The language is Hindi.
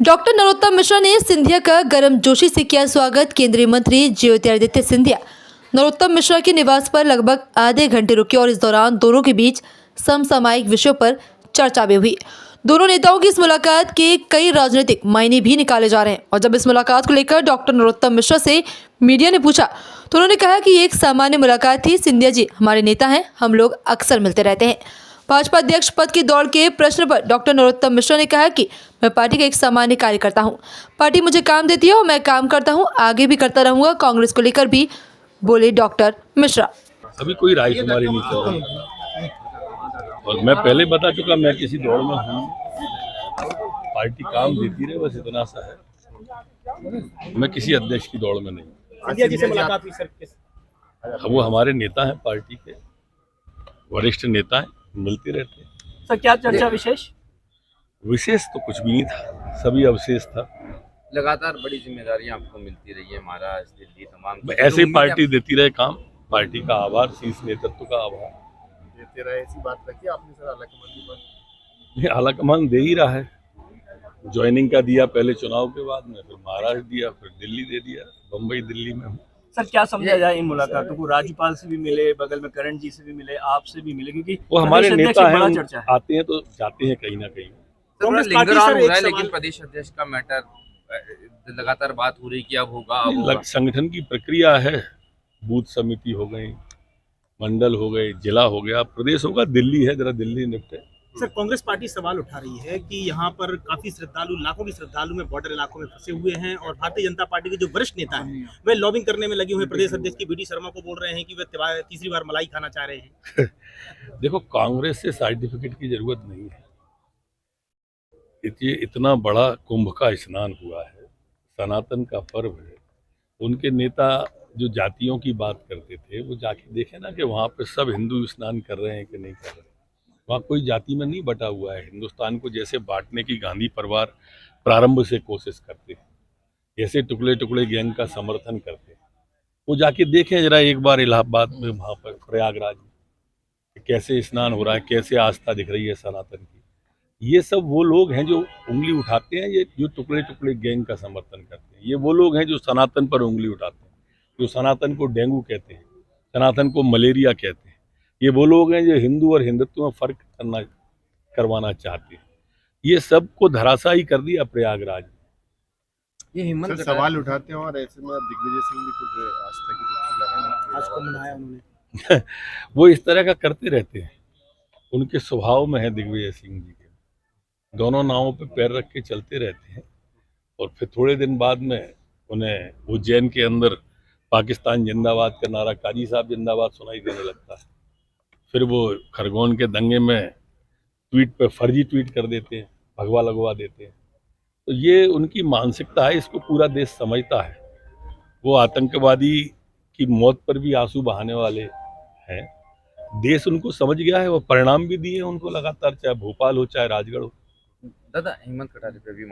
डॉक्टर नरोत्तम मिश्रा ने सिंधिया का गर्मजोशी से किया स्वागत। केंद्रीय मंत्री ज्योतिरादित्य सिंधिया नरोत्तम मिश्रा के निवास पर लगभग आधे घंटे रुके और इस दौरान दोनों के बीच समसामयिक विषयों पर चर्चा भी हुई। दोनों नेताओं की इस मुलाकात के कई राजनीतिक मायने भी निकाले जा रहे हैं और जब इस मुलाकात को लेकर डॉक्टर नरोत्तम मिश्रा से मीडिया ने पूछा तो उन्होंने कहा कि ये एक सामान्य मुलाकात थी। सिंधिया जी हमारे नेता हैं, हम लोग अक्सर मिलते रहते हैं। भाजपा अध्यक्ष पद की दौड़ के प्रश्न पर डॉक्टर नरोत्तम मिश्रा ने कहा कि मैं पार्टी का एक सामान्य कार्यकर्ता हूं। पार्टी मुझे काम देती है और मैं काम करता हूं, आगे भी करता रहूंगा। कांग्रेस को लेकर भी बोले डॉक्टर मिश्रा। अभी कोई रायशुमारी नहीं चल रही और मैं पहले बता चुका मैं किसी दौड़ में हूँ। पार्टी काम देती रहे, बस इतना सा है। मैं किसी अध्यक्ष की दौड़ में नहीं। सिंधिया जी से मुलाकात हुई सर? वो हमारे नेता हैं, पार्टी के वरिष्ठ नेता हैं, मिलते रहते हैं। सर क्या चर्चा विशेष? विशेष तो कुछ भी नहीं था, सभी अवशेष था। लगातार बड़ी जिम्मेदारियां आपको मिलती रही है, महाराष्ट्र, दिल्ली, तमाम ऐसे ही पार्टी देती रहे काम। पार्टी का आभार, शीर्ष नेतृत्व का आभार देते रहे। ऐसी बात रखी आपने सर आलाकमान पर? ये आलाकमान दे ही रहा है। ज्वाइनिंग का दिया पहले चुनाव के बाद में, फिर महाराष्ट्र दिया, फिर दिल्ली दे दिया। बम्बई दिल्ली में हूँ। सर क्या समझा जाए इन मुलाकातों को? राज्यपाल से भी मिले, बगल में करण जी से भी मिले, आपसे भी मिले, क्योंकि वो हमारे प्रदेश नेता अध्यक्ष हैं, एक बड़ा चर्चा है। आते हैं तो जाते हैं कहीं ना कहीं। कांग्रेस लिंगर पार्टी ऑन सर हो रहा है, एक लेकिन सवाल- प्रदेश अध्यक्ष का मैटर लगातार बात हो रही कि अब होगा, अब होगा। संगठन की प्रक्रिया है। बूथ समिति हो गई, मंडल हो गए, जिला हो गया, प्रदेश होगा, दिल्ली है, जरा दिल्ली निपटे। सर कांग्रेस पार्टी सवाल उठा रही है कि यहाँ पर काफी श्रद्धालु, लाखों की श्रद्धालु में बॉर्डर इलाकों में फंसे हुए हैं और भारतीय जनता पार्टी के जो वरिष्ठ नेता हैं वे लॉबिंग करने में लगे हुए हैं। प्रदेश अध्यक्ष की बीडी शर्मा को बोल रहे हैं कि वे तीसरी बार मलाई खाना चाह रहे हैं। देखो, कांग्रेस से सर्टिफिकेट की जरूरत नहीं है। इतना बड़ा कुंभ का स्नान हुआ है, सनातन का पर्व है। उनके नेता जो जातियों की बात करते थे, वो जाके देखे ना कि वहाँ पे सब हिंदू स्नान कर रहे हैं कि नहीं कर रहे हैं। वहाँ कोई जाति में नहीं बटा हुआ है। हिंदुस्तान को जैसे बांटने की गांधी परिवार प्रारंभ से कोशिश करते हैं, जैसे टुकड़े टुकड़े गैंग का समर्थन करते हैं, वो जाके देखें जरा एक बार इलाहाबाद में, वहाँ पर प्रयागराज में कैसे स्नान हो रहा है, कैसे आस्था दिख रही है सनातन की। ये सब वो लोग हैं जो उंगली उठाते हैं, ये जो टुकड़े टुकड़े गैंग का समर्थन करते हैं। ये वो लोग हैं जो सनातन पर उंगली उठाते हैं, जो सनातन को डेंगू कहते हैं, सनातन को मलेरिया कहते हैं। ये वो लोग हैं जो हिंदू और हिंदुत्व में फर्क करवाना चाहते हैं। ये सबको धराशायी कर दिया प्रयागराज में। ये हिम्मत सर सवाल उठाते हैं और ऐसे में अब दिग्विजय सिंह भी कुछ आस्था की डुबकी लगाने आज को मनाया उन्होंने। वो इस तरह का करते रहते हैं, उनके स्वभाव में है दिग्विजय सिंह जी के। दोनों नावों पे पैर रख के चलते रहते हैं और फिर थोड़े दिन बाद में उन्हें उज्जैन के अंदर पाकिस्तान जिंदाबाद का नारा, काजी साहब जिंदाबाद सुनाई देने लगता है। फिर वो खरगोन के दंगे में ट्वीट पे फर्जी ट्वीट कर देते हैं, भगवा लगवा देते हैं। तो ये उनकी मानसिकता है, इसको पूरा देश समझता है। वो आतंकवादी की मौत पर भी आंसू बहाने वाले हैं। देश उनको समझ गया है, वो परिणाम भी दिए उनको लगातार, चाहे भोपाल हो चाहे राजगढ़ हो। दादा, हिम्मत कटारे पे भी